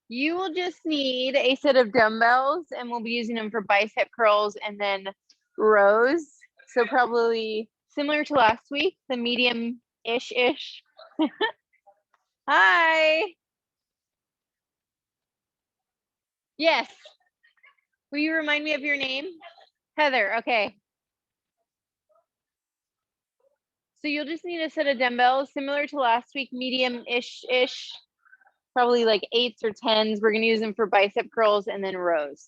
You will just need a set of dumbbells, and we'll be using them for bicep curls and then rows. So probably similar to last week, the medium-ish. Hi. Yes. Will you remind me of your name? Heather. Okay. So you'll just need a set of dumbbells similar to last week, medium-ish, probably like 8s or 10s. We're going to use them for bicep curls and then rows.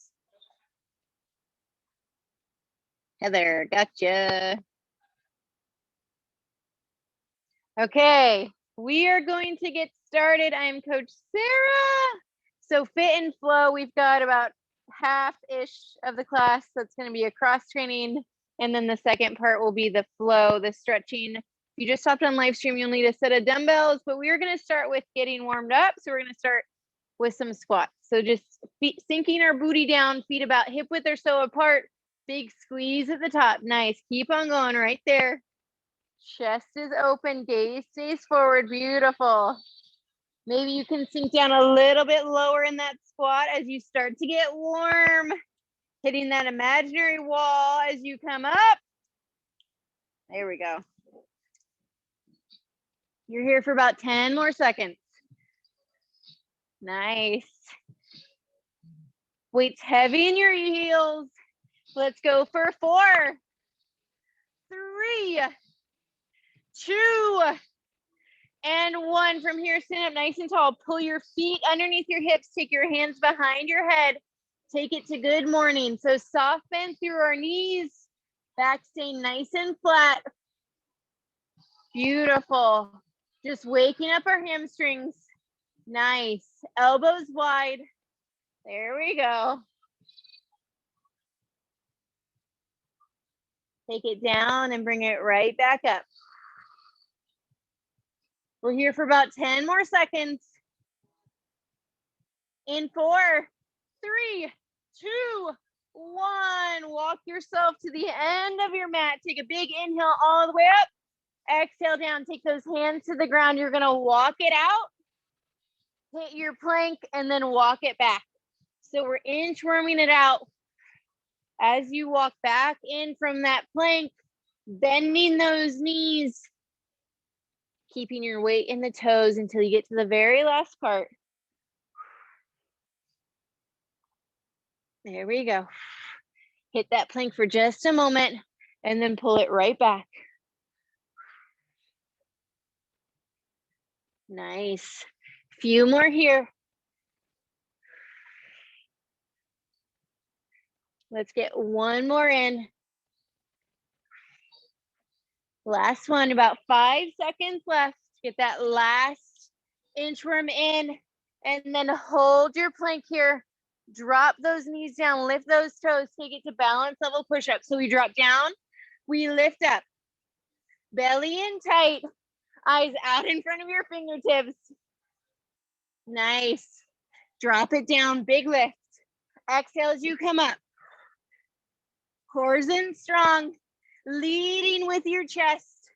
Heather, gotcha. Okay, we are going to get started. I am Coach Sarah. So fit and flow, we've got about half-ish of the class. That's going to be a cross training. And then the second part will be the flow, the stretching. If you just stopped on live stream, you'll need a set of dumbbells, but we are going to start with getting warmed up. So we're going to start with some squats. So just sinking our booty down, feet about hip width or so apart, big squeeze at the top. Nice. Keep on going right there. Chest is open, gaze stays forward. Beautiful. Maybe you can sink down a little bit lower in that squat as you start to get warm. Hitting that imaginary wall as you come up. There we go. You're here for about 10 more seconds. Nice. Weights heavy in your heels. Let's go for 4, 3, 2, and 1. From here, stand up nice and tall. Pull your feet underneath your hips. Take your hands behind your head. Take it to good morning. So soft bend through our knees. Back stay nice and flat. Beautiful. Just waking up our hamstrings. Nice. Elbows wide. There we go. Take it down and bring it right back up. We're here for about 10 more seconds. In 4, 3, 2, 1. Walk yourself to the end of your mat. Take a big inhale all the way up. Exhale down. Take those hands to the ground. You're going to walk it out. Hit your plank and then walk it back. So we're inchworming it out. As you walk back in from that plank, bending those knees, keeping your weight in the toes until you get to the very last part. There we go. Hit that plank for just a moment and then pull it right back. Nice. Few more here. Let's get one more in. Last one, about 5 seconds left. Get that last inchworm in and then hold your plank here. Drop those knees down, lift those toes, take it to balance level push-up. So we drop down, we lift up. Belly in tight, eyes out in front of your fingertips. Nice. Drop it down, big lift. Exhale as you come up. Cores in strong, leading with your chest,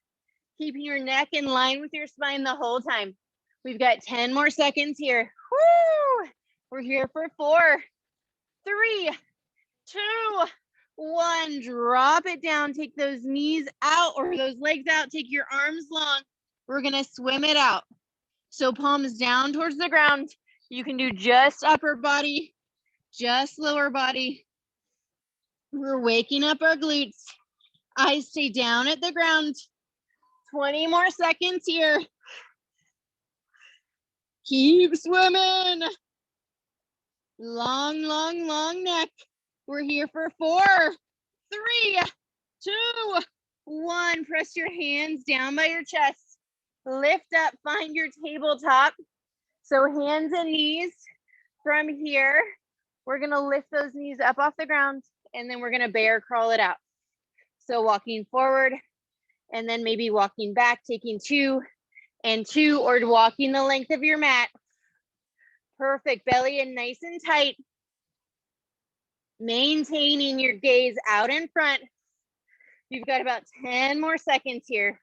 keeping your neck in line with your spine the whole time. We've got 10 more seconds here. Woo! We're here for 4, 3, 2, 1. Drop it down. Take those knees out or those legs out. Take your arms long. We're going to swim it out. So palms down towards the ground. You can do just upper body, just lower body. We're waking up our glutes. Eyes stay down at the ground. 20 more seconds here. Keep swimming. Long, long, long neck. We're here for 4, 3, 2, 1. Press your hands down by your chest. Lift up, find your tabletop. So hands and knees from here. We're gonna lift those knees up off the ground and then we're gonna bear crawl it out. So walking forward and then maybe walking back, taking 2 and 2 or walking the length of your mat. Perfect, belly in nice and tight. Maintaining your gaze out in front. You've got about 10 more seconds here.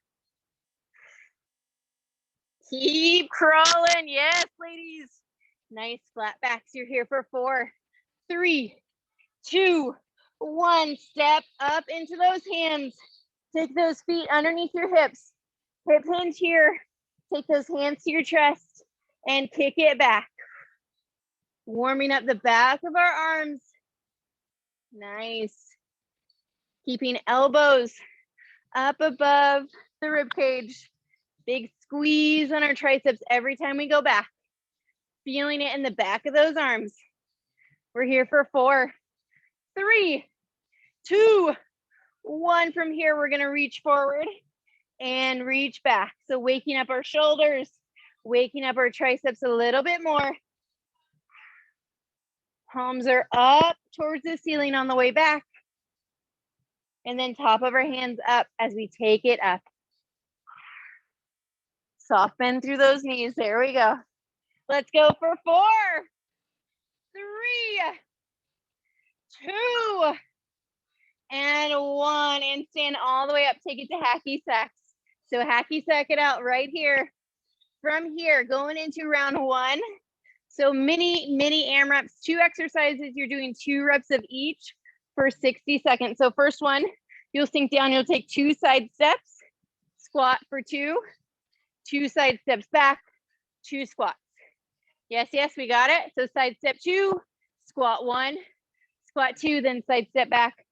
Keep crawling, yes, ladies. Nice flat backs. You're here for 4, 3, 2, 1. Step up into those hands. Take those feet underneath your hips. Hip hinge here. Take those hands to your chest and kick it back. Warming up the back of our arms. Nice. Keeping elbows up above the rib cage. Big squeeze on our triceps every time we go back. Feeling it in the back of those arms. We're here for 4, 3, 2, 1. From here, we're going to reach forward and reach back. So waking up our shoulders, waking up our triceps a little bit more. Palms are up towards the ceiling on the way back. And then top of our hands up as we take it up. Soft bend through those knees. There we go. Let's go for 4, 3, 2, and 1. And stand all the way up. Take it to hacky sacks. So hacky sack it out right here. From here, going into round 1. So mini AMRAPs, 2 exercises. You're doing 2 reps of each for 60 seconds. So first one, you'll sink down. You'll take 2 side steps, squat for 2, 2 side steps back, 2 squats. Yes, yes, we got it. So side step 2, squat 1, squat 2, then side step back,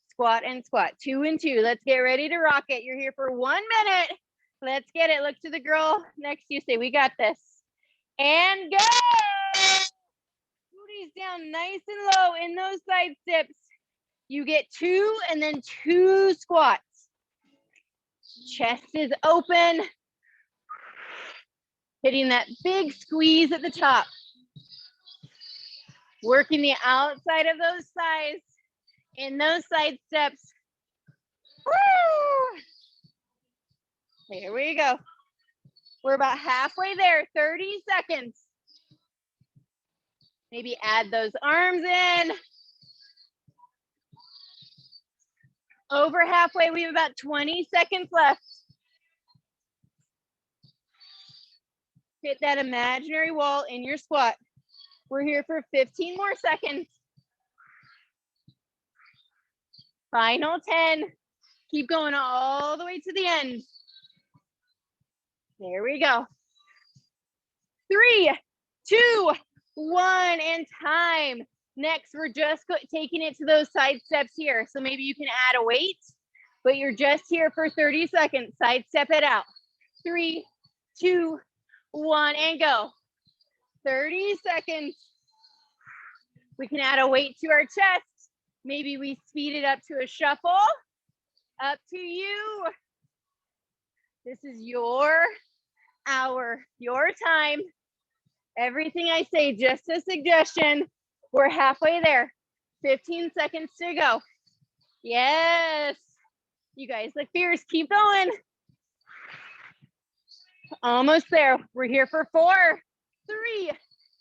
squat and squat. 2 and 2. Let's get ready to rock it. You're here for 1 minute. Let's get it. Look to the girl next to you. Say, we got this. And go. Booties down nice and low in those side steps. You get 2 and then 2 squats. Chest is open. Hitting that big squeeze at the top. Working the outside of those thighs in those side steps. Woo! There we go. We're about halfway there, 30 seconds. Maybe add those arms in. Over halfway, we have about 20 seconds left. Hit that imaginary wall in your squat. We're here for 15 more seconds. Final 10. Keep going all the way to the end. There we go. 3, 2, 1, and time. Next, we're just taking it to those side steps here. So maybe you can add a weight, but you're just here for 30 seconds. Side step it out. 3, 2, 1, and go. 30 seconds. We can add a weight to our chest. Maybe we speed it up to a shuffle. Up to you. This is your hour, your time. Everything I say, just a suggestion. We're halfway there. 15 seconds to go. Yes. You guys look fierce. Keep going. Almost there. We're here for 4, 3,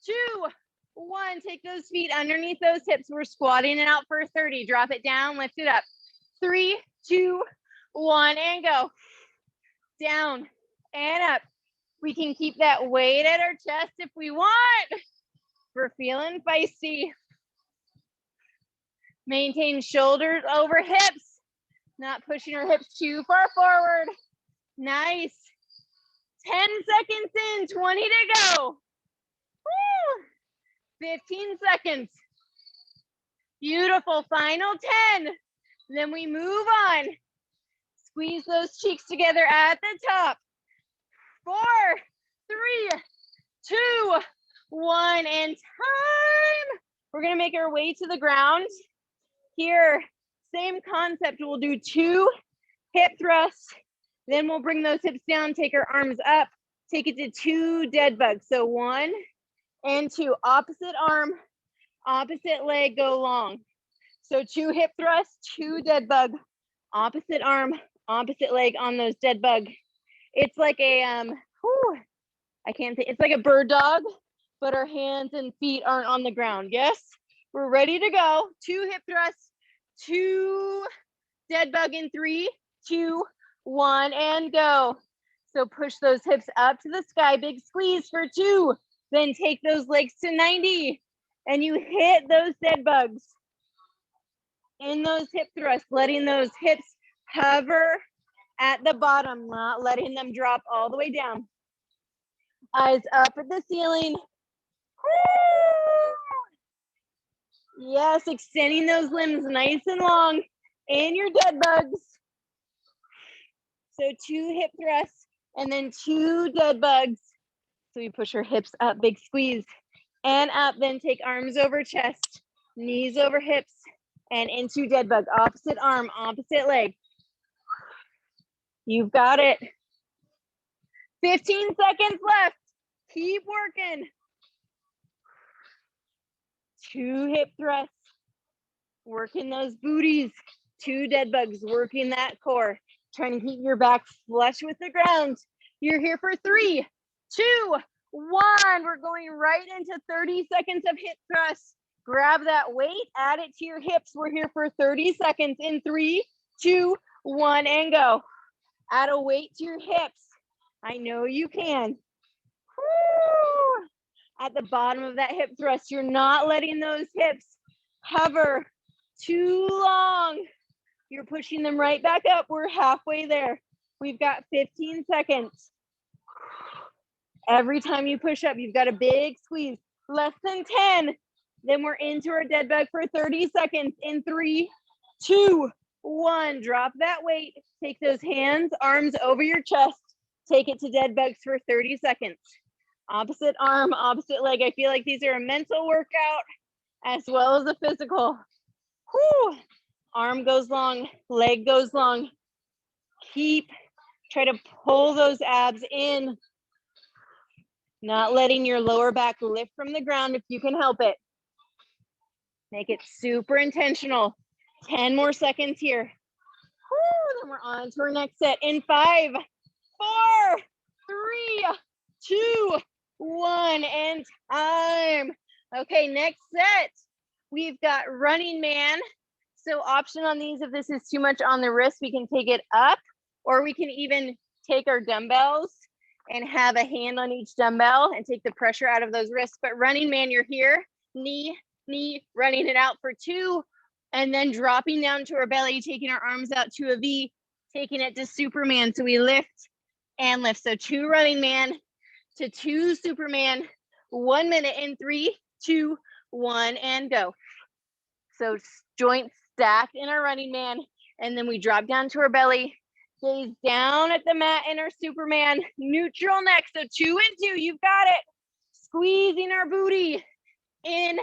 2, 1. Take those feet underneath those hips. We're squatting it out for 30. Drop it down, lift it up. 3, 2, 1, and go. Down and up. We can keep that weight at our chest if we want. We're feeling feisty. Maintain shoulders over hips. Not pushing our hips too far forward. Nice. 10 seconds in, 20 to go. Woo. 15 seconds. Beautiful, final 10. Then we move on. Squeeze those cheeks together at the top. 4, 3, 2, 1, and time. We're gonna make our way to the ground. Here, same concept. We'll do 2 hip thrusts. Then we'll bring those hips down, take our arms up, take it to 2 dead bugs. So 1 and 2, opposite arm, opposite leg, go long. So 2 hip thrusts, 2 dead bug, opposite arm, opposite leg on those dead bug. It's like a, I can't say, it's like a bird dog, but our hands and feet aren't on the ground. Yes, we're ready to go. 2 hip thrusts, 2 dead bug in 3, 2, 1, and go. So push those hips up to the sky. Big squeeze for 2, Then take those legs to 90 and you hit those dead bugs in those hip thrusts, letting those hips hover at the bottom, not letting them drop all the way down. Eyes up at the ceiling. Yes, extending those limbs nice and long in your dead bugs. So 2 hip thrusts and then 2 dead bugs. So we push our hips up, big squeeze, and up. Then take arms over chest, knees over hips, and into dead bug. Opposite arm, opposite leg. You've got it. 15 seconds left. Keep working. 2 hip thrusts. Working those booties. 2 dead bugs, working that core. Trying to keep your back flush with the ground. You're here for 3, 2, 1. We're going right into 30 seconds of hip thrusts. Grab that weight, add it to your hips. We're here for 30 seconds in 3, 2, 1, and go. Add a weight to your hips. I know you can. Woo! At the bottom of that hip thrust, you're not letting those hips hover too long. You're pushing them right back up. We're halfway there. We've got 15 seconds. Every time you push up, you've got a big squeeze. Less than 10. Then we're into our dead bug for 30 seconds in 3, 2, 1. Drop that weight. Take those hands, arms over your chest. Take it to dead bugs for 30 seconds. Opposite arm, opposite leg. I feel like these are a mental workout as well as a physical. Whew. Arm goes long, leg goes long. Try to pull those abs in. Not letting your lower back lift from the ground if you can help it. Make it super intentional. 10 more seconds here. Woo, then we're on to our next set in 5, 4, 3, 2, 1, and time. Okay, next set. We've got running man. So option on these, if this is too much on the wrist, we can take it up, or we can even take our dumbbells and have a hand on each dumbbell and take the pressure out of those wrists. But running man, you're here, knee, running it out for 2, and then dropping down to our belly, taking our arms out to a V, taking it to Superman. So we lift and lift. So 2 running man to 2 Superman, 1 minute in 3, 2, 1, and go. So joints stacked in our running man, and then we drop down to our belly, gaze down at the mat in our Superman, neutral neck. So 2 and 2, you've got it. Squeezing our booty in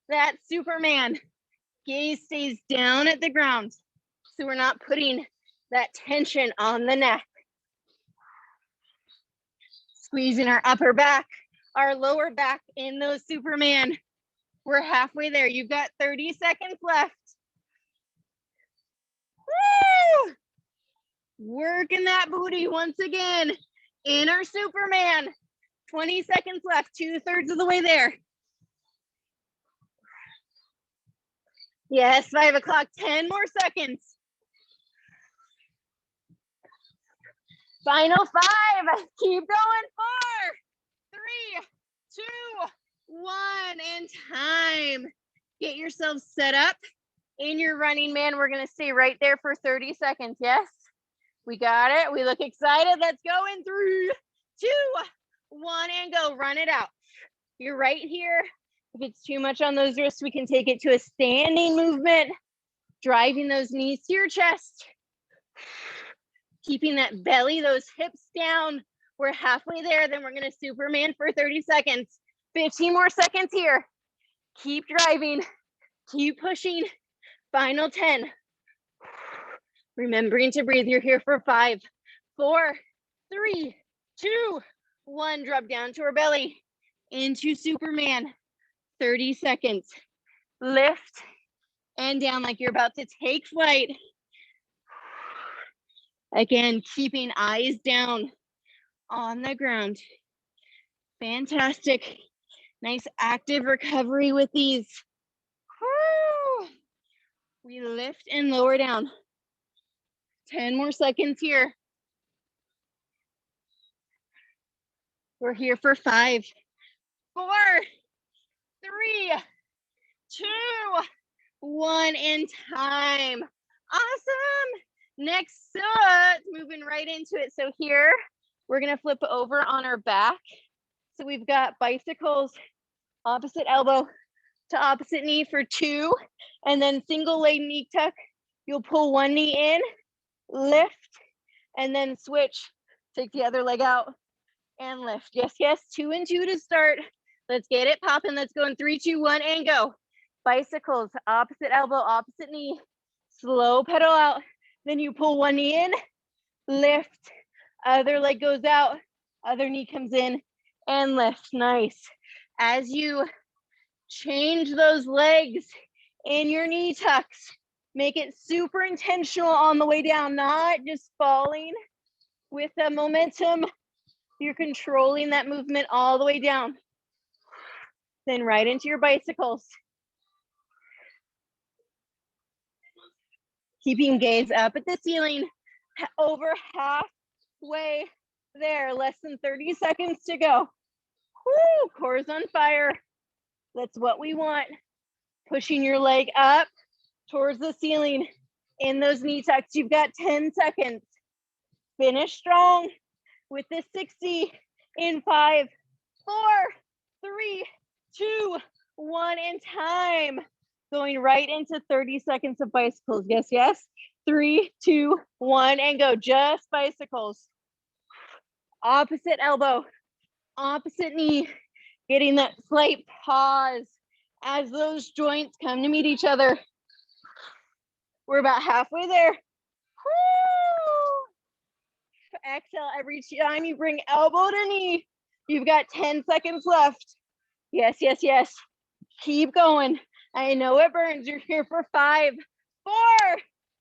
that Superman. Gaze stays down at the ground, so we're not putting that tension on the neck. Squeezing our upper back, our lower back in those Superman. We're halfway there. You've got 30 seconds left. Woo! Working that booty once again in our Superman. 20 seconds left, 2/3 of the way there. Yes, 5 o'clock, 10 more seconds. Final 5, keep going, 4, 3, 2, 1, and time. Get yourself set up in your running man. We're gonna stay right there for 30 seconds, yes? We got it, we look excited. Let's go in 3, 2, 1, and go, run it out. You're right here. If it's too much on those wrists, we can take it to a standing movement, driving those knees to your chest. Keeping that belly, those hips down. We're halfway there. Then we're gonna Superman for 30 seconds. 15 more seconds here. Keep driving, keep pushing. Final 10. Remembering to breathe. You're here for 5, 4, 3, 2, 1. Drop down to our belly, into Superman. 30 seconds. Lift and down like you're about to take flight. Again, keeping eyes down on the ground. Fantastic. Nice active recovery with these. Woo! We lift and lower down. 10 more seconds here. We're here for 5, 4, 3, 2, 1, and time. Awesome. Next set, moving right into it. So here, we're gonna flip over on our back. So we've got bicycles, opposite elbow to opposite knee for 2, and then single leg knee tuck. You'll pull one knee in, lift, and then switch. Take the other leg out and lift. Yes, yes, 2 and 2 to start. Let's get it popping. Let's go in 3, 2, 1, and go. Bicycles, opposite elbow, opposite knee. Slow pedal out. Then you pull one knee in, lift, other leg goes out, other knee comes in, and lift. Nice. As you change those legs in your knee tucks, make it super intentional on the way down, not just falling with the momentum. You're controlling that movement all the way down. Then right into your bicycles. Keeping gaze up at the ceiling, over halfway there, less than 30 seconds to go. Woo, core's on fire. That's what we want. Pushing your leg up towards the ceiling in those knee tucks. You've got 10 seconds. Finish strong with this 60 in 5, 4, 3, 2, 1, and time. Going right into 30 seconds of bicycles. Yes, yes. 3, 2, 1, and go. Just bicycles. Opposite elbow, opposite knee. Getting that slight pause as those joints come to meet each other. We're about halfway there. Woo! Exhale every time you bring elbow to knee. You've got 10 seconds left. Yes, yes, yes. Keep going. I know it burns. You're here for 5, 4,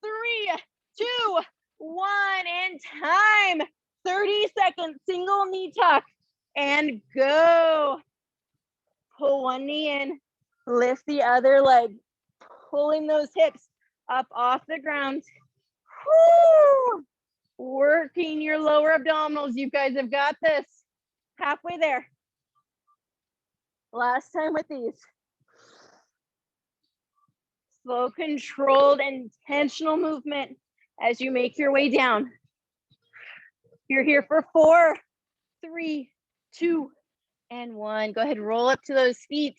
3, 2, 1, and time. 30 seconds, single knee tuck, and go. Pull one knee in, lift the other leg, pulling those hips up off the ground. Woo! Working your lower abdominals. You guys have got this. Halfway there. Last time with these. Slow, controlled, intentional movement as you make your way down. You're here for 4, 3, 2, and 1. Go ahead, roll up to those feet.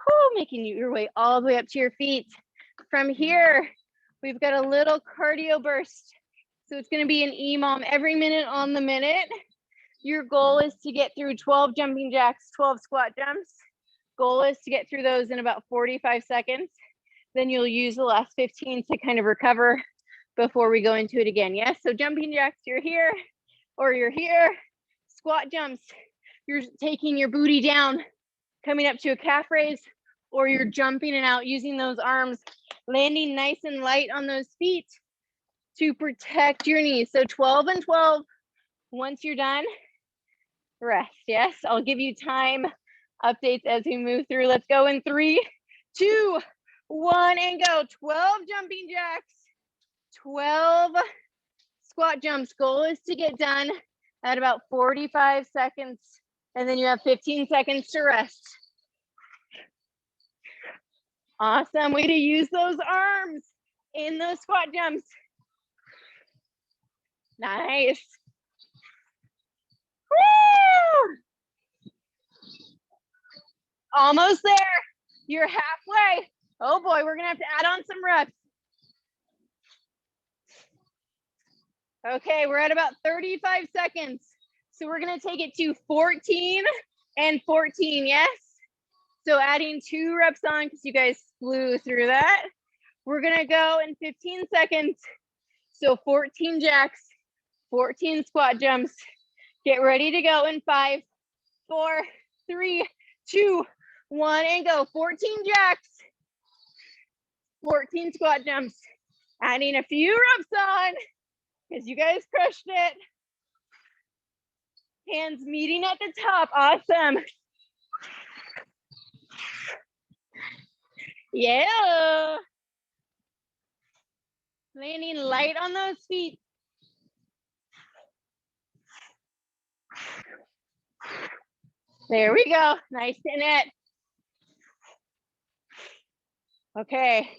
Woo, making your way all the way up to your feet. From here, we've got a little cardio burst. So it's going to be an EMOM every minute on the minute. Your goal is to get through 12 jumping jacks, 12 squat jumps. Goal is to get through those in about 45 seconds. Then you'll use the last 15 to kind of recover before we go into it again. Yes, so jumping jacks, you're here or you're here. Squat jumps, you're taking your booty down, coming up to a calf raise, or you're jumping and out using those arms, landing nice and light on those feet to protect your knees. So 12 and 12. Once you're done, rest. Yes, I'll give you time updates as we move through. Let's go in 3, 2, 1, and go. 12 jumping jacks, 12 squat jumps. Goal is to get done at about 45 seconds, and then you have 15 seconds to rest. Awesome. Way to use those arms in those squat jumps. Nice. Woo! Almost there. You're halfway. Oh boy, we're gonna have to add on some reps. Okay, we're at about 35 seconds. So we're gonna take it to 14 and 14, yes? So adding 2 reps on because you guys flew through that. We're gonna go in 15 seconds. So 14 jacks, 14 squat jumps. Get ready to go in 5, 4, 3, 2, 1, and go. 14 jacks, 14 squat jumps. Adding a few reps on because you guys crushed it. Hands meeting at the top. Awesome. Yeah. Landing light on those feet. There we go. Nice in it. Okay.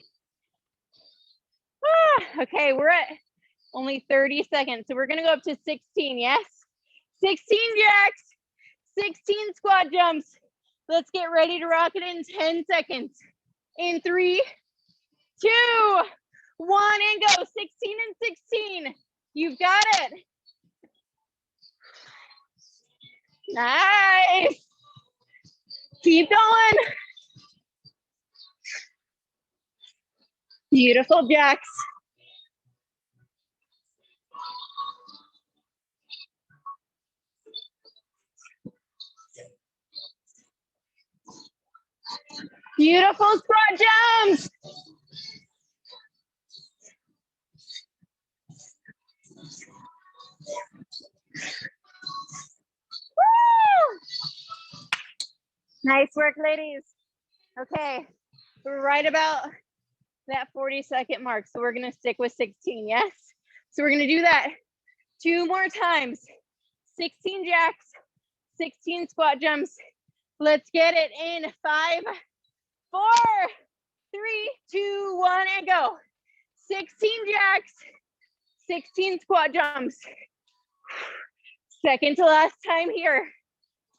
Okay, we're at only 30 seconds. So we're gonna go up to 16, yes? 16 jacks, 16 squat jumps. Let's get ready to rock it in 10 seconds. In 3, 2, 1, and go. 16 and 16. You've got it. Nice. Keep going. Beautiful jacks. Beautiful squat jumps. Woo! Nice work, ladies. Okay, we're right about that 40-second mark. So we're gonna stick with 16, yes? So we're gonna do that 2 more times. 16 jacks, 16 squat jumps. Let's get it in 5, 4, 3, 2, 1, and go. 16 jacks, 16 squat jumps. Second to last time here.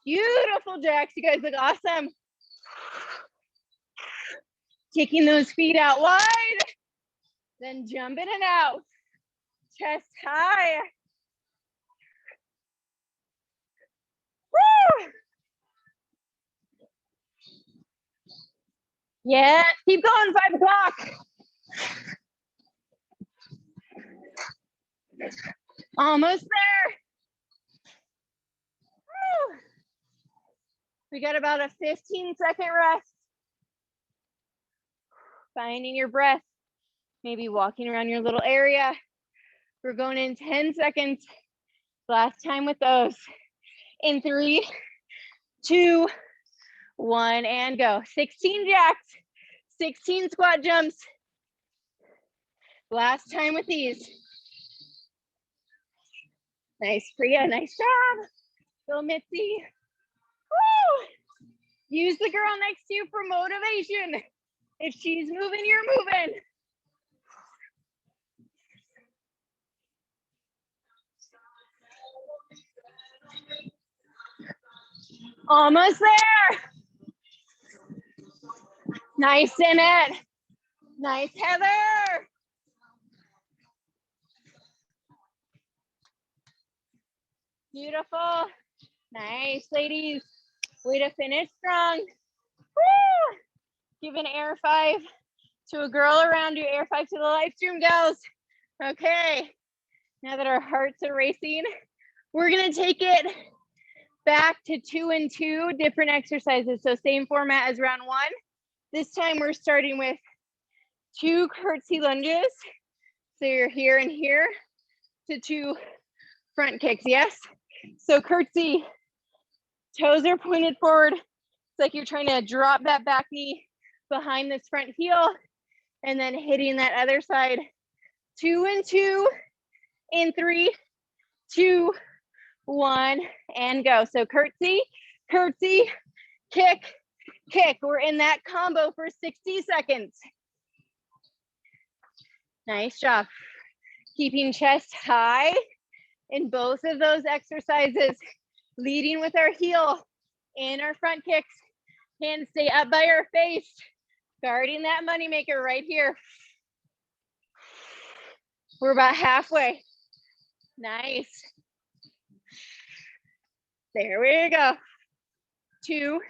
Beautiful jacks, you guys look awesome. Kicking those feet out wide, then jumping it out. Chest high. Woo! Yeah, keep going, 5 o'clock. Almost there. Woo! We got about a 15-second rest. Finding your breath, maybe walking around your little area. We're going in 10 seconds. Last time with those. In 3, 2, 1, and go. 16 jacks, 16 squat jumps. Last time with these. Nice, Priya, nice job. Go, Mitzi. Woo! Use the girl next to you for motivation. If she's moving, you're moving. Almost there. Nice, Annette. Nice, Heather. Beautiful. Nice, ladies. Way to finish strong. Woo! Give an air 5 to a girl around you. Air 5 to the live stream, gals. Okay. Now that our hearts are racing, we're going to take it back to 2 and 2 different exercises. So same format as round 1. This time we're starting with 2 curtsy lunges. So you're here and here to 2 front kicks, yes? So curtsy, toes are pointed forward. It's like you're trying to drop that back knee behind this front heel and then hitting that other side. 2 and 2 in 3, 2, 1, and go. So curtsy, curtsy, kick, kick. We're in that combo for 60 seconds. Nice job. Keeping chest high in both of those exercises. Leading with our heel in our front kicks. Hands stay up by our face. Guarding that moneymaker right here. We're about halfway. Nice. There we go. 2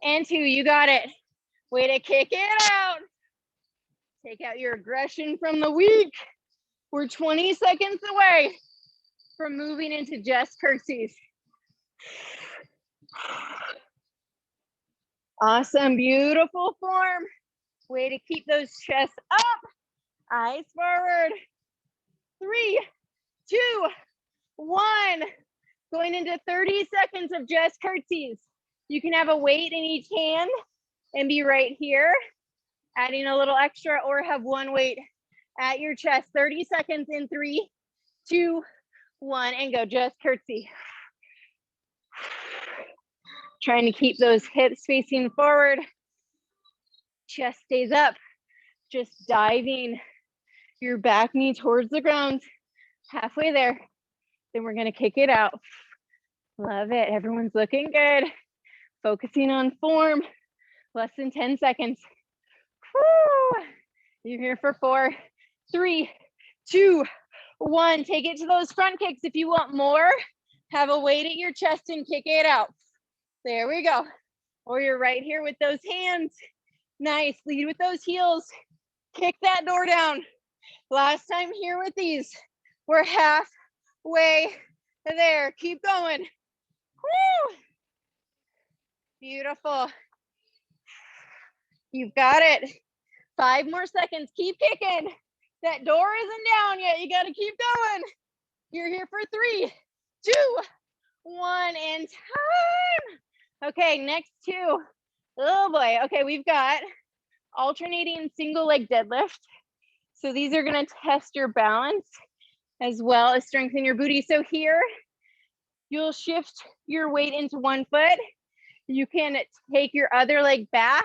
and 2. You got it. Way to kick it out. Take out your aggression from the week. We're 20 seconds away from moving into just curtsies. Awesome. Beautiful form. Way to keep those chests up. Eyes forward. 3, 2, 1. Going into 30 seconds of just curtsies. You can have a weight in each hand and be right here, adding a little extra, or have one weight at your chest. 30 seconds in 3, 2, 1, and go. Just curtsy. Trying to keep those hips facing forward. Chest stays up. Just diving your back knee towards the ground, halfway there. Then we're gonna kick it out. Love it, everyone's looking good. Focusing on form, less than 10 seconds. Woo! You're here for 4, 3, 2, 1. Take it to those front kicks. If you want more, have a weight at your chest and kick it out. There we go. Or you're right here with those hands. Nice, lead with those heels. Kick that door down. Last time here with these, we're halfway there. Keep going. Woo! Beautiful. You've got it. 5 more seconds. Keep kicking. That door isn't down yet. You got to keep going. You're here for 3, 2, 1, and time. Okay, next 2. Oh boy. Okay, we've got alternating single leg deadlift. So these are going to test your balance as well as strengthen your booty. So here, you'll shift your weight into one foot. You can take your other leg back,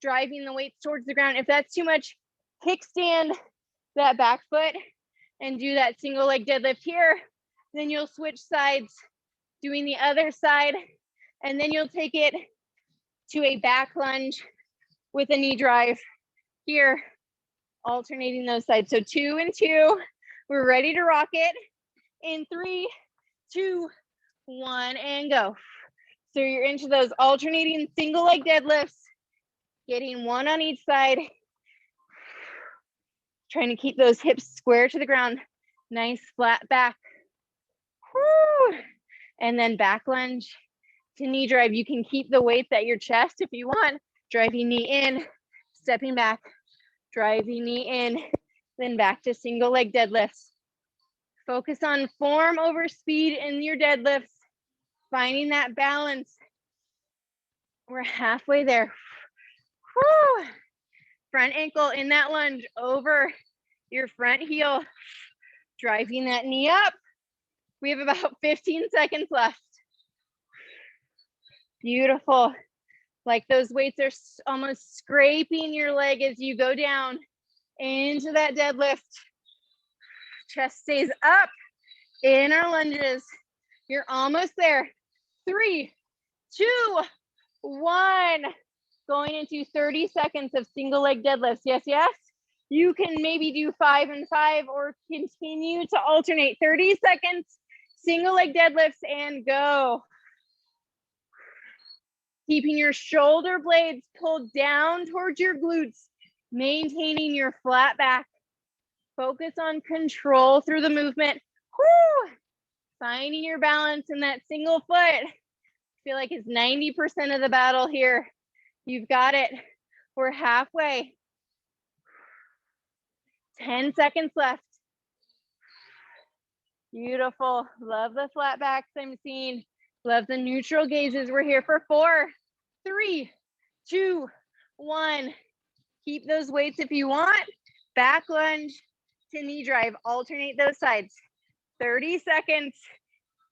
driving the weights towards the ground. If that's too much, kickstand that back foot and do that single leg deadlift here. Then you'll switch sides, doing the other side, and then you'll take it to a back lunge with a knee drive here, alternating those sides. So 2 and 2, we're ready to rock it in 3, 2, 1, and go. So you're into those alternating single leg deadlifts, getting 1 on each side, trying to keep those hips square to the ground, nice flat back. Woo. And then back lunge to knee drive. You can keep the weights at your chest if you want, driving knee in, stepping back, driving knee in, then back to single leg deadlifts. Focus on form over speed in your deadlifts, finding that balance. We're halfway there. Woo. Front ankle in that lunge over your front heel, driving that knee up. We have about 15 seconds left. Beautiful. Like those weights are almost scraping your leg as you go down into that deadlift. Chest stays up in our lunges. You're almost there. 3, 2, 1. Going into 30 seconds of single leg deadlifts. Yes, yes. You can maybe do 5 and 5 or continue to alternate. 30 seconds, single leg deadlifts, and go. Keeping your shoulder blades pulled down towards your glutes, maintaining your flat back. Focus on control through the movement. Woo! Finding your balance in that single foot. I feel like it's 90% of the battle here. You've got it. We're halfway. 10 seconds left. Beautiful. Love the flat backs I'm seeing. Love the neutral gazes. We're here for 4, 3, 2, 1. Keep those weights if you want. Back lunge to knee drive. Alternate those sides. 30 seconds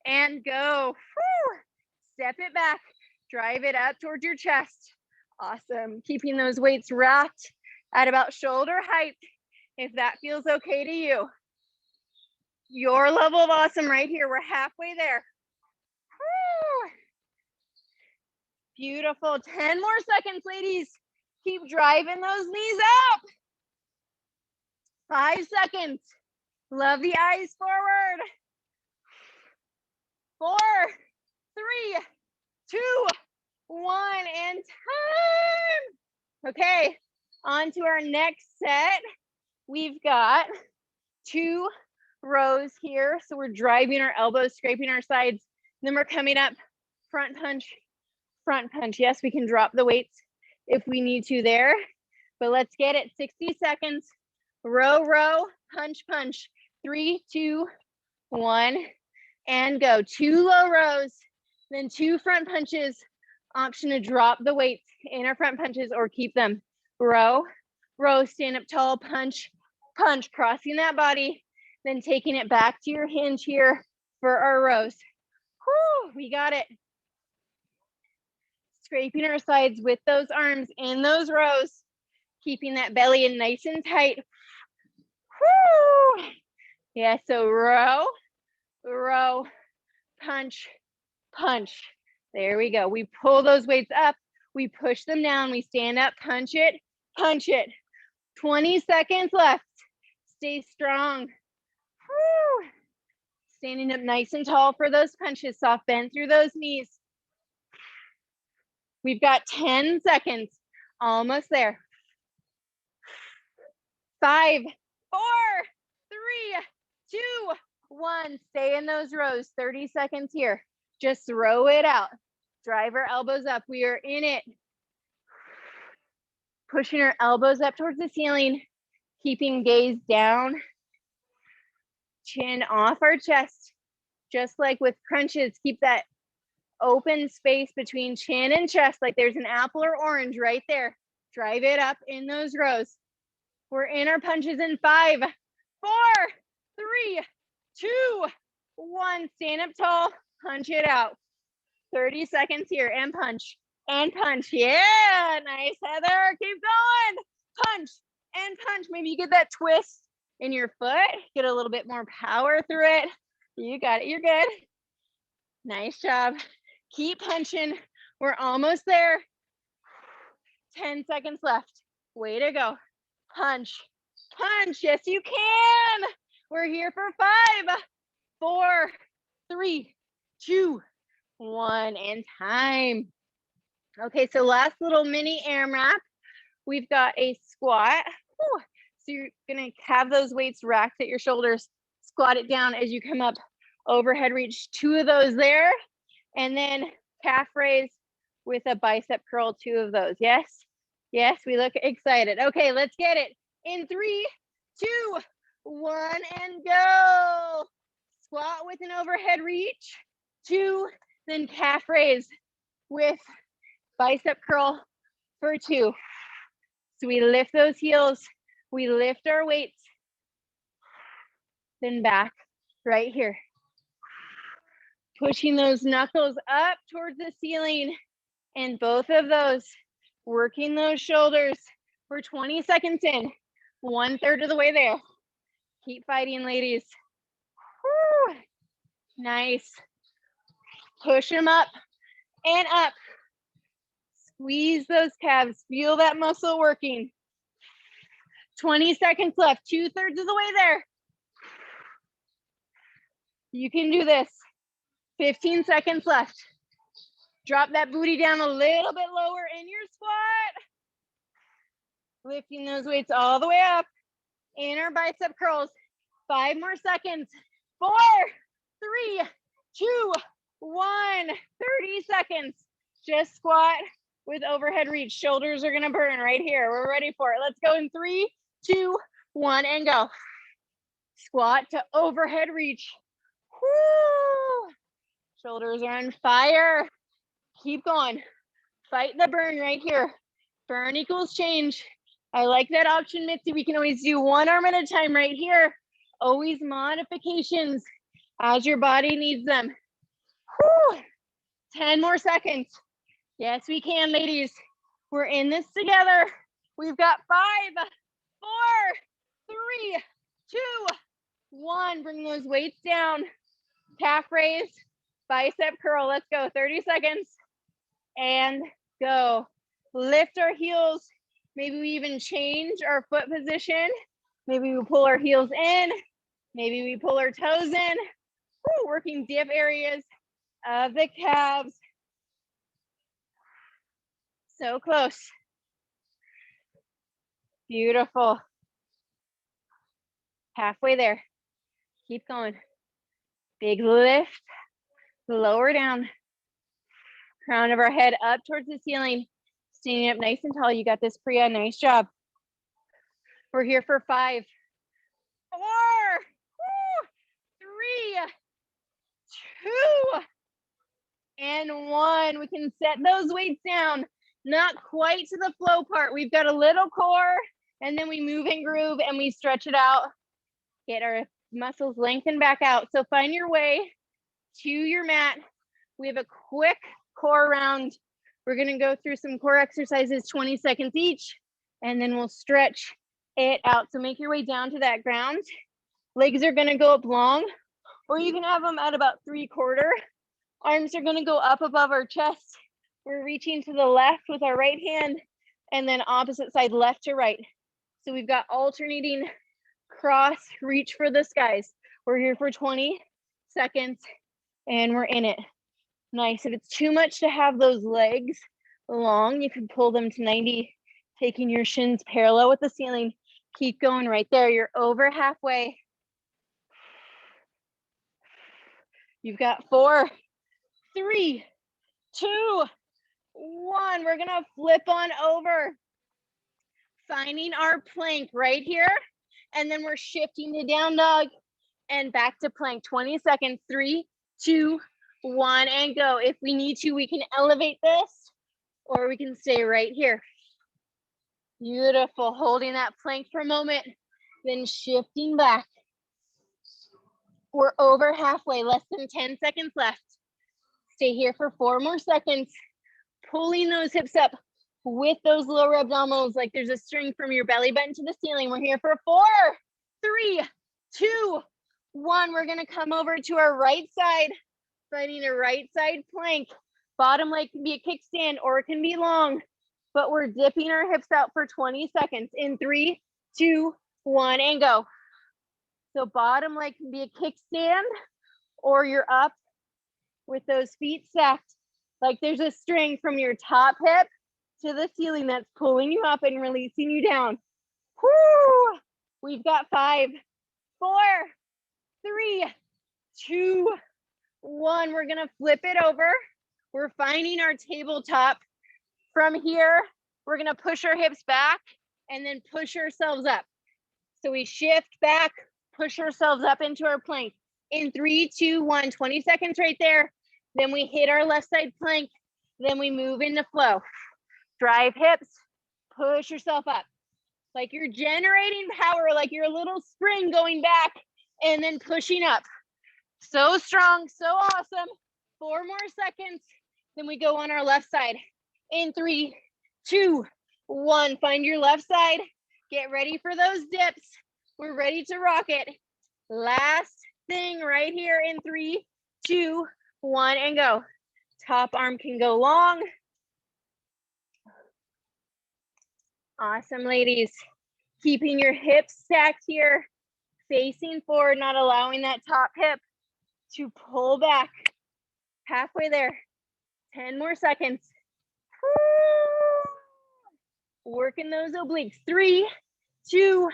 and go. Woo! Step it back. Drive it up towards your chest. Awesome. Keeping those weights wrapped at about shoulder height, if that feels okay to you. Your level of awesome right here. We're halfway there. Woo! Beautiful. 10 more seconds, ladies. Keep driving those knees up. 5 seconds. Love the eyes forward. 4, 3, 2, 1, and time. Okay, on to our next set. We've got 2 rows here. So we're driving our elbows, scraping our sides. Then we're coming up, front punch, front punch. Yes, we can drop the weights if we need to there, but let's get it. 60 seconds, row, row, punch, punch. 3, 2, 1, and go. 2 low rows, then 2 front punches. Option to drop the weights in our front punches or keep them. Row, row, stand up tall, punch, punch, crossing that body, then taking it back to your hinge here for our rows. Whew, we got it. Scraping our sides with those arms in those rows, keeping that belly in nice and tight. Woo! Yeah, so row, row, punch, punch. There we go. We pull those weights up, we push them down, we stand up, punch it, punch it. 20 seconds left. Stay strong. Woo! Standing up nice and tall for those punches, soft bend through those knees. We've got 10 seconds, almost there. 5, 4, 3, 2, 1. Stay in those rows, 30 seconds here. Just throw it out. Drive our elbows up, we are in it. Pushing our elbows up towards the ceiling, keeping gaze down, chin off our chest. Just like with crunches, keep that open space between chin and chest, like there's an apple or orange right there. Drive it up in those rows. We're in our punches in 5, 4, 3, 2, 1. Stand up tall, punch it out. 30 seconds here, and punch, and punch. Yeah, nice, Heather. Keep going. Punch and punch. Maybe you get that twist in your foot, get a little bit more power through it. You got it, you're good. Nice job. Keep punching. We're almost there. 10 seconds left. Way to go. Punch, punch. Yes, you can. We're here for 5, 4, 3, 2, 1, and time. Okay, so last little mini AMRAP. We've got a squat. Whew. So you're gonna have those weights racked at your shoulders. Squat it down as you come up. Overhead reach, 2 of those there. And then calf raise with a bicep curl, 2 of those. Yes, yes, we look excited. Okay, let's get it. In 3, 2, 1, and go. Squat with an overhead reach, 2, then calf raise with bicep curl for 2. So we lift those heels, we lift our weights, then back right here. Pushing those knuckles up towards the ceiling, and both of those, working those shoulders. We're 20 seconds in, 1/3 of the way there. Keep fighting, ladies. Woo. Nice. Push them up and up. Squeeze those calves, feel that muscle working. 20 seconds left, 2/3 of the way there. You can do this. 15 seconds left. Drop that booty down a little bit lower in your squat. Lifting those weights all the way up. Inner bicep curls. 5 more seconds. 4, 3, 2, 1. 30 seconds. Just squat with overhead reach. Shoulders are gonna burn right here. We're ready for it. Let's go in 3, 2, 1, and go. Squat to overhead reach. Woo! Shoulders are on fire. Keep going. Fight the burn right here. Burn equals change. I like that option, Mitzi. We can always do 1 arm at a time right here. Always modifications as your body needs them. Whew. 10 more seconds. Yes, we can, ladies. We're in this together. We've got 5, 4, 3, 2, 1. Bring those weights down. Calf raise, bicep curl. Let's go. 30 seconds. And go. Lift our heels. Maybe we even change our foot position. Maybe we pull our heels in. Maybe we pull our toes in. Woo, working dip areas of the calves. So close. Beautiful. Halfway there. Keep going. Big lift. Lower down. Crown of our head up towards the ceiling. Standing up nice and tall. You got this, Priya. Nice job. We're here for 5, 4, 3, 2, and 1. We can set those weights down. Not quite to the flow part. We've got a little core, and then we move and groove, and we stretch it out. Get our muscles lengthened back out. So find your way to your mat. We have a quick core round. We're gonna go through some core exercises, 20 seconds each. And then we'll stretch it out. So make your way down to that ground. Legs are gonna go up long, or you can have them at about 3/4. Arms are gonna go up above our chest. We're reaching to the left with our right hand, and then opposite side, left to right. So we've got alternating cross, reach for the skies. We're here for 20 seconds, and we're in it. Nice. If it's too much to have those legs long, you can pull them to 90, taking your shins parallel with the ceiling. Keep going right there. You're over halfway. You've got 4, 3, 2, 1. We're gonna flip on over, finding our plank right here, and then we're shifting to down dog and back to plank. 20 seconds. 3, 2, 1, and go. If we need to, we can elevate this, or we can stay right here. Beautiful. Holding that plank for a moment, then shifting back. We're over halfway, less than 10 seconds left. Stay here for 4 more seconds. Pulling those hips up with those lower abdominals like there's a string from your belly button to the ceiling. We're here for 4, 3, 2, 1. We're gonna come over to our right side, finding a right side plank. Bottom leg can be a kickstand or it can be long, but we're dipping our hips out for 20 seconds. In 3, 2, 1, and go. So bottom leg can be a kickstand, or you're up with those feet stacked like there's a string from your top hip to the ceiling that's pulling you up and releasing you down. Whoo! We've got 5, 4, 3, 2, 1. We're gonna flip it over. We're finding our tabletop. From here, we're gonna push our hips back and then push ourselves up. So we shift back, push ourselves up into our plank. In 3, 2, 1, 20 seconds right there. Then we hit our left side plank. Then we move into flow. Drive hips, push yourself up. Like you're generating power, like you're a little spring going back and then pushing up. So strong, so awesome. 4 more seconds. Then we go on our left side. In 3, 2, 1. Find your left side. Get ready for those dips. We're ready to rock it. Last thing right here in 3, 2, 1, and go. Top arm can go long. Awesome, ladies. Keeping your hips stacked here, facing forward, not allowing that top hip to pull back. Halfway there. 10 more seconds. Working those obliques. 3, 2,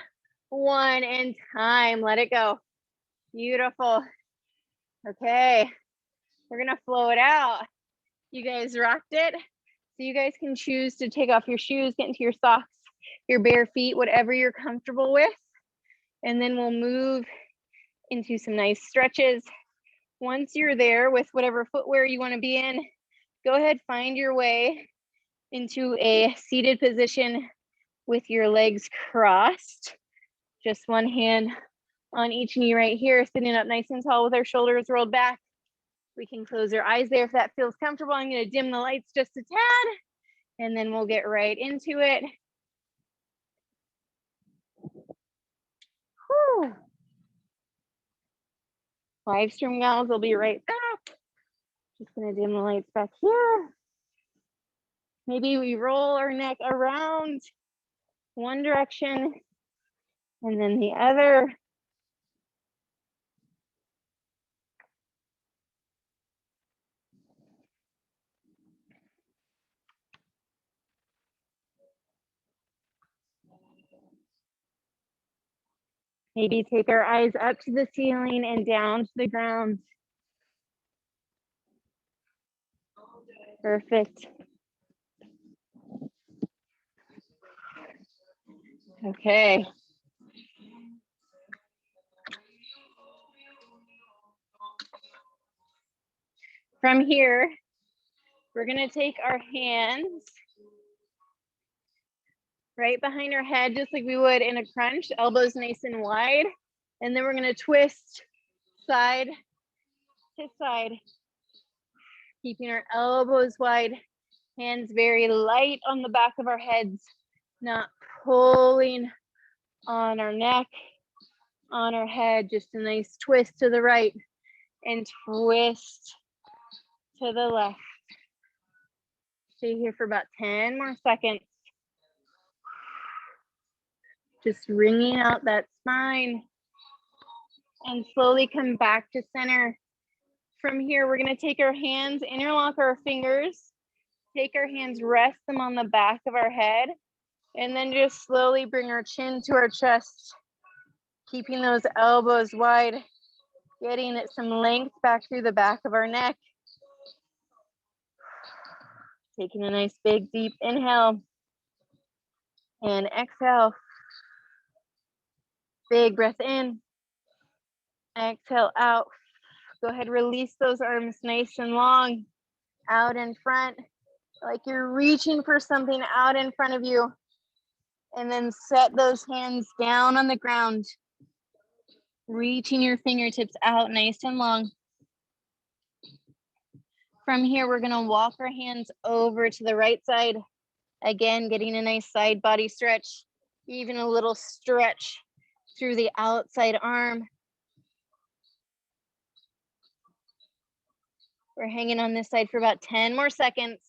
1, and time. Let it go. Beautiful. Okay. We're gonna flow it out. You guys rocked it. So you guys can choose to take off your shoes, get into your socks, your bare feet, whatever you're comfortable with. And then we'll move into some nice stretches. Once you're there with whatever footwear you want to be in, go ahead, find your way into a seated position with your legs crossed. Just one hand on each knee right here, sitting up nice and tall with our shoulders rolled back. We can close our eyes there if that feels comfortable. I'm going to dim the lights just a tad, and then we'll get right into it. Whew. Live stream gals will be right back. Just going to dim the lights back here. Maybe we roll our neck around one direction and then the other. Maybe take our eyes up to the ceiling and down to the ground. Perfect. Okay. From here, we're gonna take our hands right behind our head, just like we would in a crunch, elbows nice and wide. And then we're gonna twist side to side, keeping our elbows wide, hands very light on the back of our heads, not pulling on our neck, on our head, just a nice twist to the right and twist to the left. Stay here for about 10 more seconds. Just wringing out that spine and slowly come back to center. From here, we're gonna take our hands, interlock our fingers, take our hands, rest them on the back of our head, and then just slowly bring our chin to our chest, keeping those elbows wide, getting some length back through the back of our neck. Taking a nice big deep inhale and exhale. Big breath in, exhale out. Go ahead, release those arms nice and long, out in front, like you're reaching for something out in front of you. And then set those hands down on the ground, reaching your fingertips out nice and long. From here, we're gonna walk our hands over to the right side. Again, getting a nice side body stretch, even a little stretch through the outside arm. We're hanging on this side for about 10 more seconds.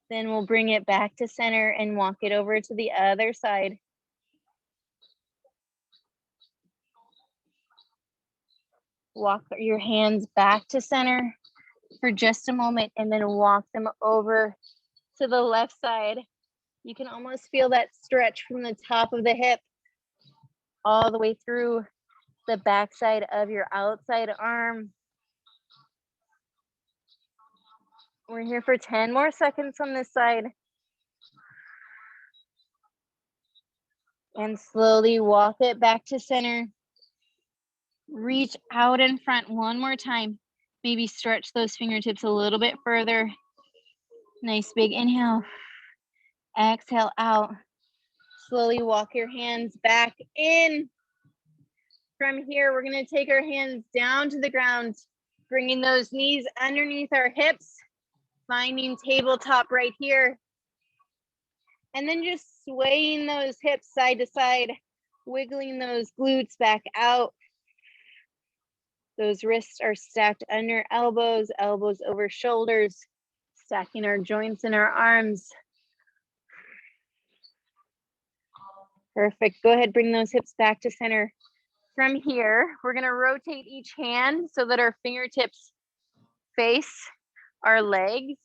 Then we'll bring it back to center and walk it over to the other side. Walk your hands back to center for just a moment and then walk them over to the left side. You can almost feel that stretch from the top of the hip all the way through the backside of your outside arm. We're here for 10 more seconds on this side. And slowly walk it back to center. Reach out in front one more time. Maybe stretch those fingertips a little bit further. Nice big inhale. Exhale out. Slowly walk your hands back in. From here, we're going to take our hands down to the ground, bringing those knees underneath our hips, finding tabletop right here. And then just swaying those hips side to side, wiggling those glutes back out. Those wrists are stacked under elbows, elbows over shoulders, stacking our joints in our arms. Perfect. Go ahead, bring those hips back to center. From here, we're going to rotate each hand so that our fingertips face our legs,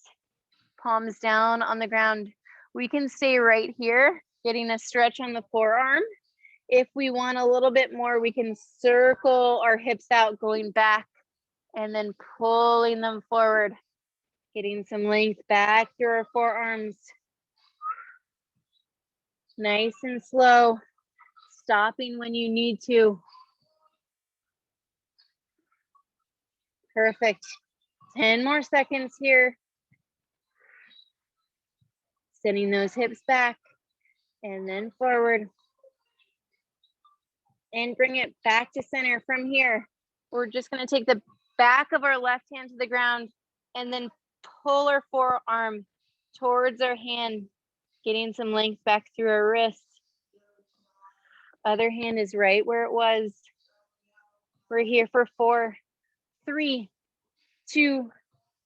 palms down on the ground. We can stay right here, getting a stretch on the forearm. If we want a little bit more, we can circle our hips out, going back and then pulling them forward, getting some length back through our forearms. Nice and slow, stopping when you need to. Perfect. 10 more seconds here. Sending those hips back and then forward. And bring it back to center. From here, we're just going to take the back of our left hand to the ground and then pull our forearm towards our hand, getting some length back through our wrist. Other hand is right where it was. We're here for 4, 3, 2,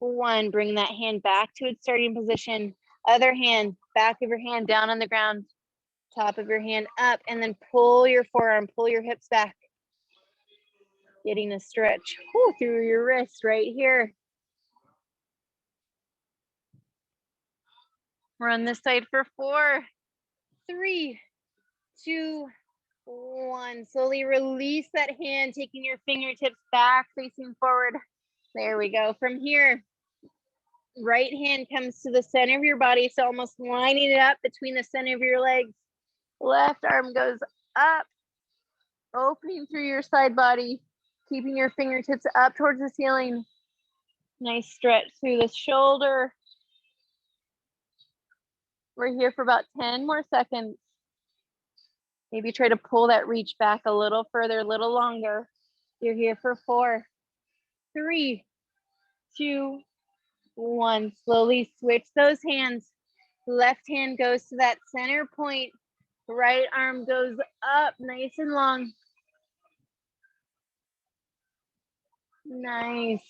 1. Bring that hand back to its starting position. Other hand, back of your hand down on the ground. Top of your hand up, and then pull your forearm, pull your hips back. Getting a stretch through your wrist right here. We're on this side for 4, 3, 2, 1. Slowly release that hand, taking your fingertips back, facing forward. There we go. From here, right hand comes to the center of your body, so almost lining it up between the center of your legs. Left arm goes up, opening through your side body, keeping your fingertips up towards the ceiling. Nice stretch through the shoulder. We're here for about 10 more seconds. Maybe try to pull that reach back a little further, a little longer. You're here for 4, 3, 2, 1. Slowly switch those hands. Left hand goes to that center point Right arm goes up, nice and long. Nice.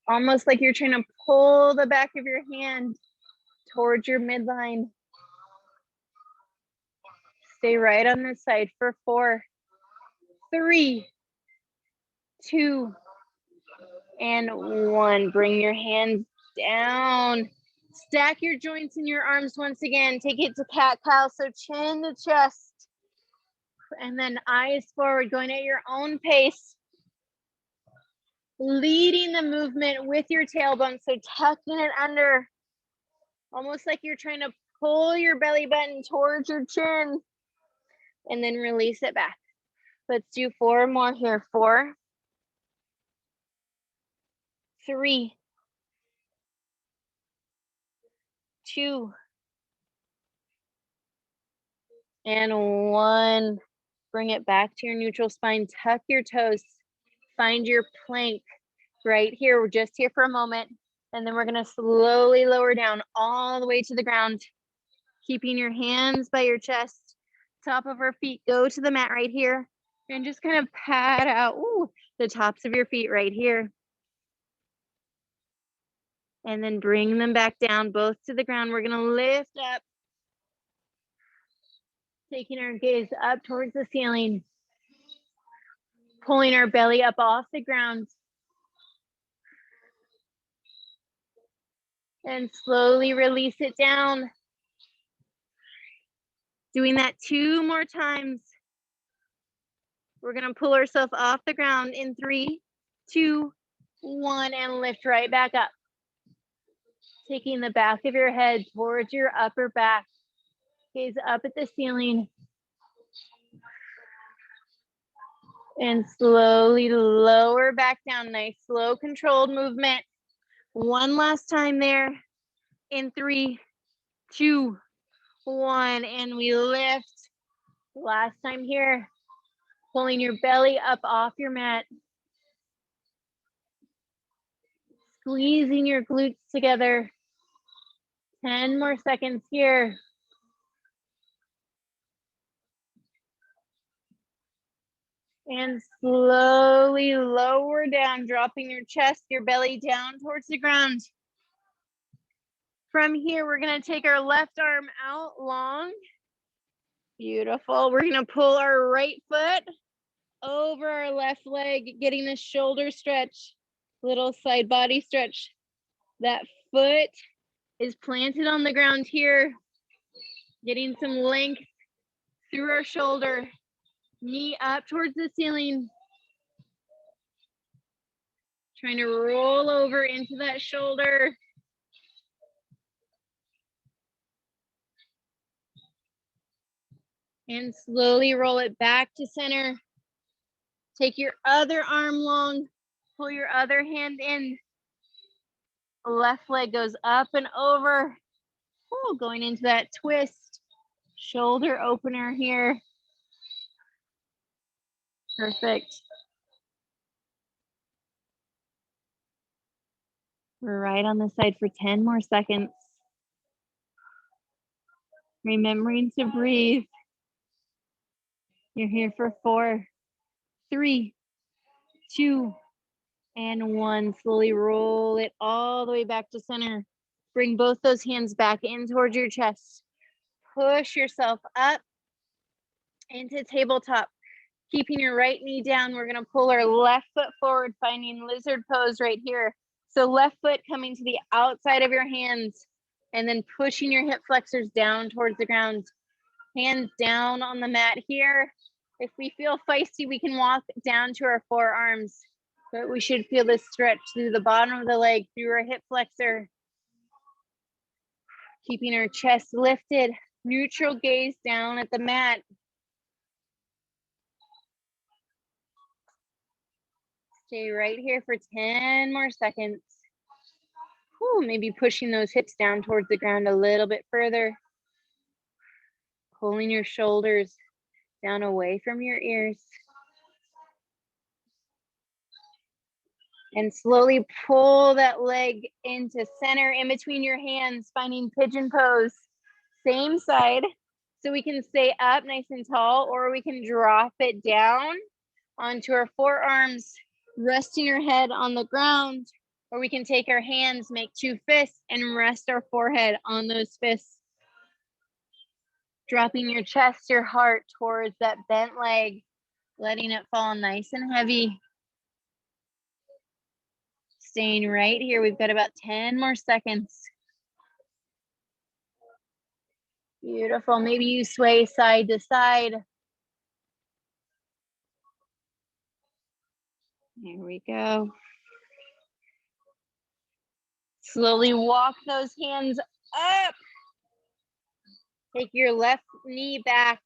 Almost like you're trying to pull the back of your hand towards your midline. Stay right on this side for 4, 3, 2, and 1. Bring your hands down. Stack your joints in your arms once again. Take it to cat-cow, so chin to chest. And then eyes forward, going at your own pace. Leading the movement with your tailbone, so tucking it under. Almost like you're trying to pull your belly button towards your chin. And then release it back. Let's do 4 more here. 4, 3, 2, and 1. Bring it back to your neutral spine. Tuck your toes. Find your plank right here. We're just here for a moment. And then we're going to slowly lower down all the way to the ground. Keeping your hands by your chest. Top of our feet. Go to the mat right here. And just kind of pat out the tops of your feet right here. And then bring them back down, both to the ground. We're going to lift up. Taking our gaze up towards the ceiling. Pulling our belly up off the ground. And slowly release it down. Doing that 2 more times. We're going to pull ourselves off the ground in 3, 2, 1, and lift right back up. Taking the back of your head towards your upper back. Gaze up at the ceiling. And slowly lower back down. Nice, slow, controlled movement. 1 last time there. In 3, 2, 1, and we lift. Last time here. Pulling your belly up off your mat. Squeezing your glutes together. 10 more seconds here. And slowly lower down, dropping your chest, your belly down towards the ground. From here, we're going to take our left arm out long. Beautiful. We're going to pull our right foot over our left leg, getting a shoulder stretch, little side body stretch. That foot is planted on the ground here, getting some length through our shoulder. Knee up towards the ceiling. Trying to roll over into that shoulder. And slowly roll it back to center. Take your other arm long. Pull your other hand in. Left leg goes up and over. Ooh, going into that twist. Shoulder opener here. Perfect. We're right on the side for 10 more seconds. Remembering to breathe. You're here for 4, 3, 2, and 1. Slowly roll it all the way back to center. Bring both those hands back in towards your chest. Push yourself up into tabletop. Keeping your right knee down, we're going to pull our left foot forward, finding lizard pose right here. So left foot coming to the outside of your hands, and then pushing your hip flexors down towards the ground. Hands down on the mat here. If we feel feisty, we can walk down to our forearms, but we should feel this stretch through the bottom of the leg, through our hip flexor. Keeping our chest lifted, neutral gaze down at the mat. Stay right here for 10 more seconds. Ooh, maybe pushing those hips down towards the ground a little bit further. Pulling your shoulders down away from your ears. And slowly pull that leg into center in between your hands, finding pigeon pose. same side. So we can stay up nice and tall, or we can drop it down onto our forearms, resting your head on the ground, or we can take our hands, make two fists, and rest our forehead on those fists. Dropping your chest, your heart towards that bent leg, letting it fall nice and heavy. Staying right here. We've got about 10 more seconds. Beautiful. Maybe you sway side to side. There we go. Slowly walk those hands up. Take your left knee back.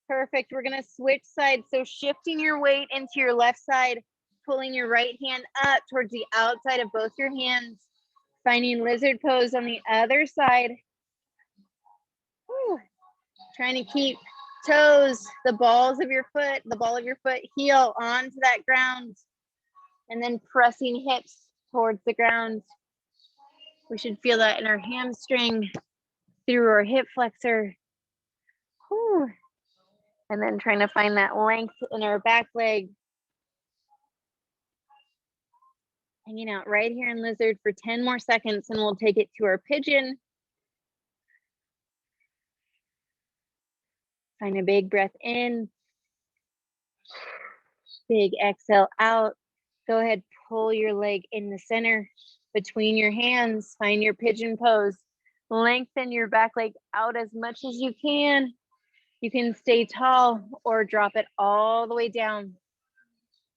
Perfect. We're going to switch sides. So shifting your weight into your left side, pulling your right hand up towards the outside of both your hands, finding lizard pose on the other side. Whew. Trying to keep toes, the balls of your foot, the ball of your foot, heel onto that ground, and then pressing hips towards the ground. We should feel that in our hamstring, through our hip flexor. Whew. And then trying to find that length in our back leg. Hanging out right here in lizard for 10 more seconds, and we'll take it to our pigeon. Find a big breath in. Big exhale out. Go ahead, pull your leg in the center between your hands. Find your pigeon pose. Lengthen your back leg out as much as you can. You can stay tall or drop it all the way down.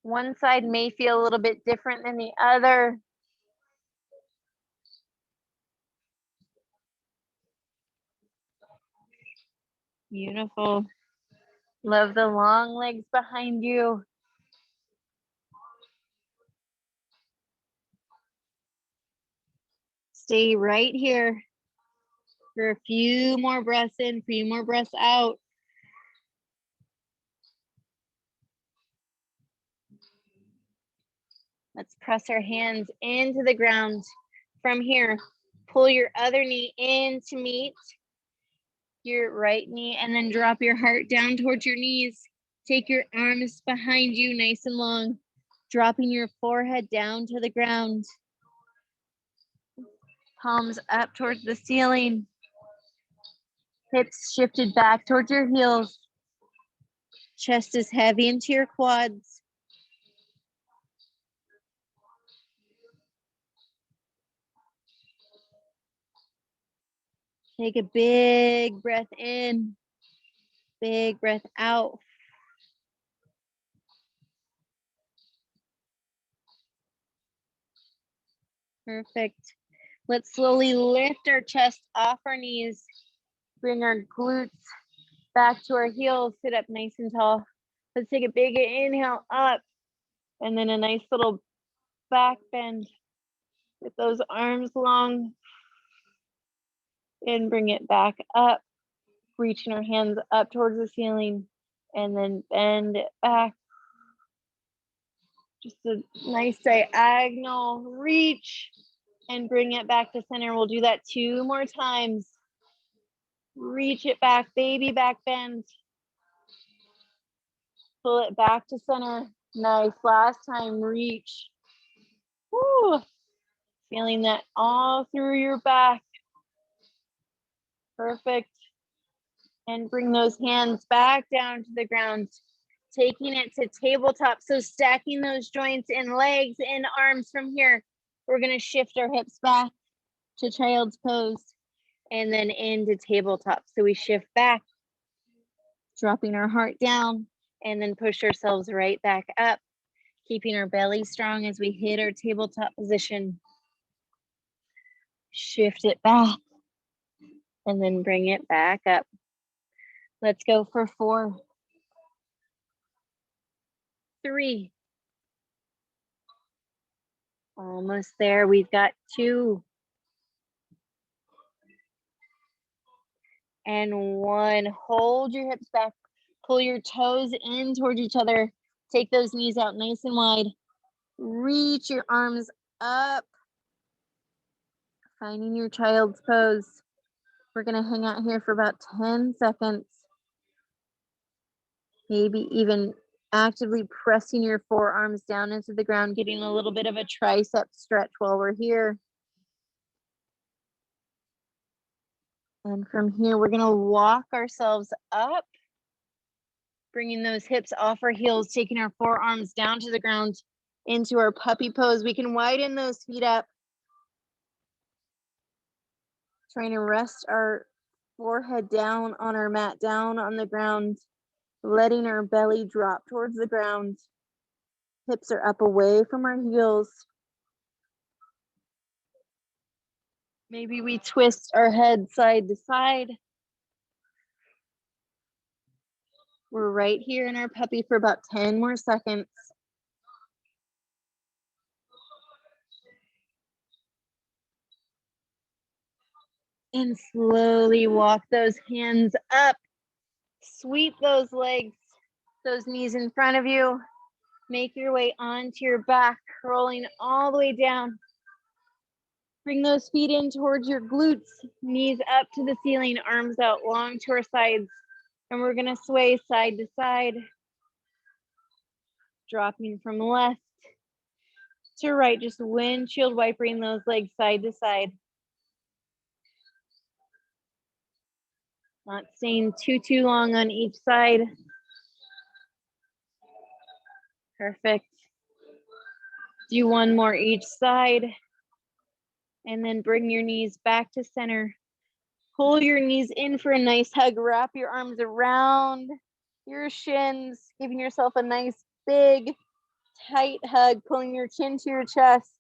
One side may feel a little bit different than the other. Beautiful. Love the long legs behind you. Stay right here for a few more breaths in, a few more breaths out. Let's press our hands into the ground. From here, pull your other knee in to meet your right knee, and then drop your heart down towards your knees. Take your arms behind you nice and long, dropping your forehead down to the ground. Palms up towards the ceiling. Hips shifted back towards your heels. Chest is heavy into your quads. Take a big breath in, big breath out. Perfect. Let's slowly lift our chest off our knees. Bring our glutes back to our heels. Sit up nice and tall. Let's take a big inhale up, and then a nice little back bend with those arms long. And bring it back up, reaching our hands up towards the ceiling, and then bend it back. Just a nice diagonal reach, and bring it back to center. We'll do that 2 more times. Reach it back, baby back bend. Pull it back to center. Nice. Last time, reach. Woo. Feeling that all through your back. Perfect. And bring those hands back down to the ground. Taking it to tabletop. So stacking those joints in legs and arms from here. We're going to shift our hips back to child's pose and then into tabletop. So we shift back, dropping our heart down, and then push ourselves right back up, keeping our belly strong as we hit our tabletop position. Shift it back, and then bring it back up. Let's go for 4, 3. Almost there. We've got 2. And 1. Hold your hips back. Pull your toes in towards each other. Take those knees out nice and wide. Reach your arms up. Finding your child's pose. We're gonna hang out here for about 10 seconds. Maybe even actively pressing your forearms down into the ground, getting a little bit of a tricep stretch while we're here. And from here, we're gonna walk ourselves up, bringing those hips off our heels, taking our forearms down to the ground into our puppy pose. We can widen those feet up, trying to rest our forehead down on our mat, down on the ground, letting our belly drop towards the ground. Hips are up away from our heels. Maybe we twist our head side to side. We're right here in our puppy for about 10 more seconds. And slowly walk those hands up. Sweep those legs, those knees in front of you. Make your way onto your back, rolling all the way down. Bring those feet in towards your glutes, knees up to the ceiling, arms out long to our sides. And we're gonna sway side to side, dropping from left to right, just windshield wipering those legs side to side. Not staying too long on each side. Perfect. Do one more each side. And then bring your knees back to center. Pull your knees in for a nice hug. Wrap your arms around your shins, giving yourself a nice big tight hug, pulling your chin to your chest.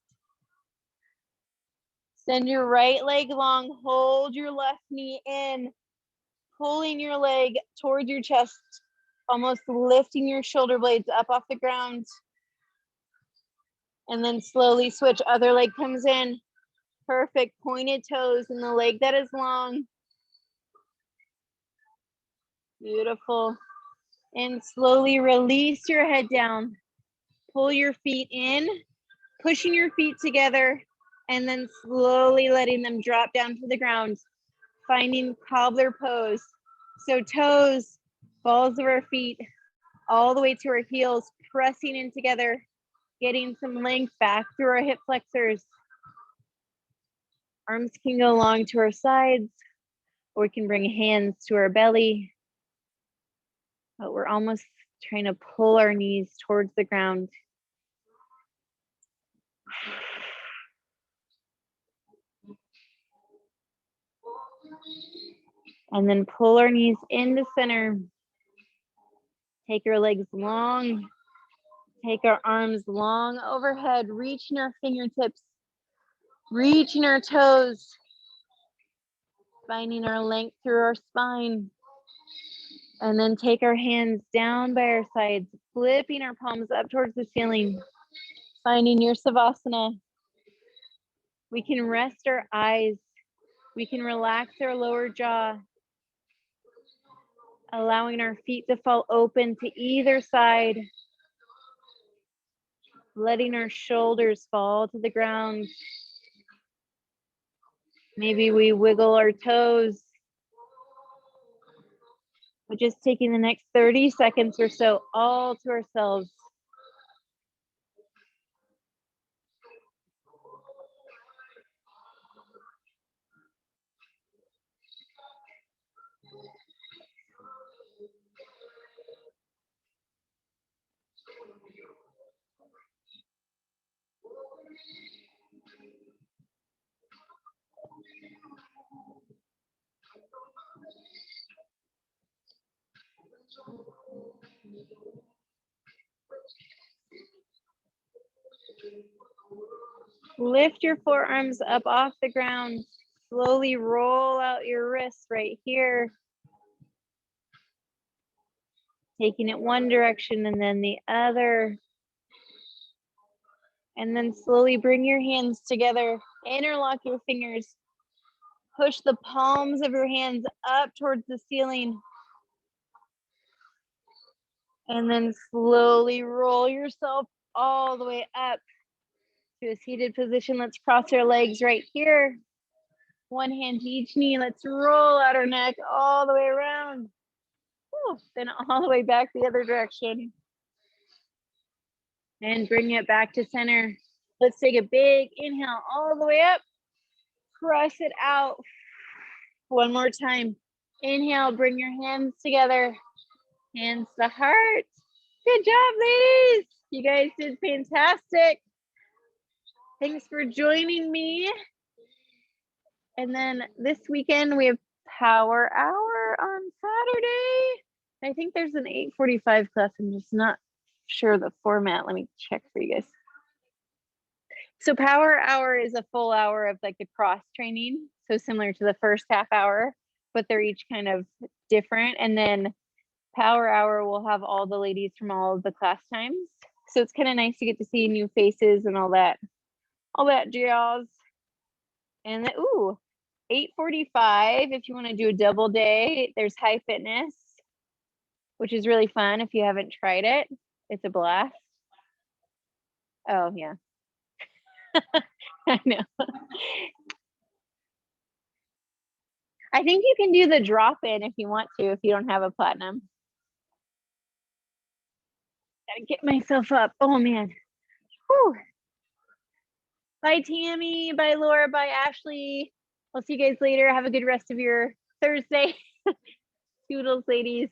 Send your right leg long, hold your left knee in, pulling your leg towards your chest, almost lifting your shoulder blades up off the ground. And then slowly switch, other leg comes in. Perfect, pointed toes in the leg that is long. Beautiful. And slowly release your head down. Pull your feet in, pushing your feet together, and then slowly letting them drop down to the ground, finding Cobbler Pose. So toes, balls of our feet, all the way to our heels, pressing in together, getting some length back through our hip flexors. Arms can go long to our sides, or we can bring hands to our belly. But we're almost trying to pull our knees towards the ground. And then pull our knees into center. Take our legs long. Take our arms long overhead, reaching our fingertips, reaching our toes, finding our length through our spine. And then take our hands down by our sides, flipping our palms up towards the ceiling, finding your Savasana. We can rest our eyes. We can relax our lower jaw, allowing our feet to fall open to either side, letting our shoulders fall to the ground. Maybe we wiggle our toes. But just taking the next 30 seconds or so all to ourselves. Lift your forearms up off the ground. Slowly roll out your wrists right here. Taking it one direction and then the other. And then slowly bring your hands together. Interlock your fingers. Push the palms of your hands up towards the ceiling. And then slowly roll yourself all the way up to a seated position. Let's cross our legs right here. One hand to each knee. Let's roll out our neck all the way around. Whew, then all the way back the other direction. And bring it back to center. Let's take a big inhale all the way up. Press it out. One more time. Inhale, bring your hands together. Hands to heart. Good job, ladies. You guys did fantastic. Thanks for joining me. And then this weekend we have Power Hour on Saturday. I think there's an 8:45 class. I'm just not sure the format. Let me check for you guys. So Power Hour is a full hour of like the cross training. So similar to the first half hour, but they're each kind of different. And then Power Hour will have all the ladies from all of the class times. So it's kind of nice to get to see new faces and all that jazz. And then, ooh, 8:45 if you want to do a double day. There's High Fitness, which is really fun if you haven't tried it. It's a blast. Oh, yeah. I know. I think you can do the drop-in if you want to, if you don't have a platinum. Gotta get myself up. Oh, man. Whew. Bye, Tammy. Bye, Laura. Bye, Ashley. I'll see you guys later. Have a good rest of your Thursday. Toodles, ladies.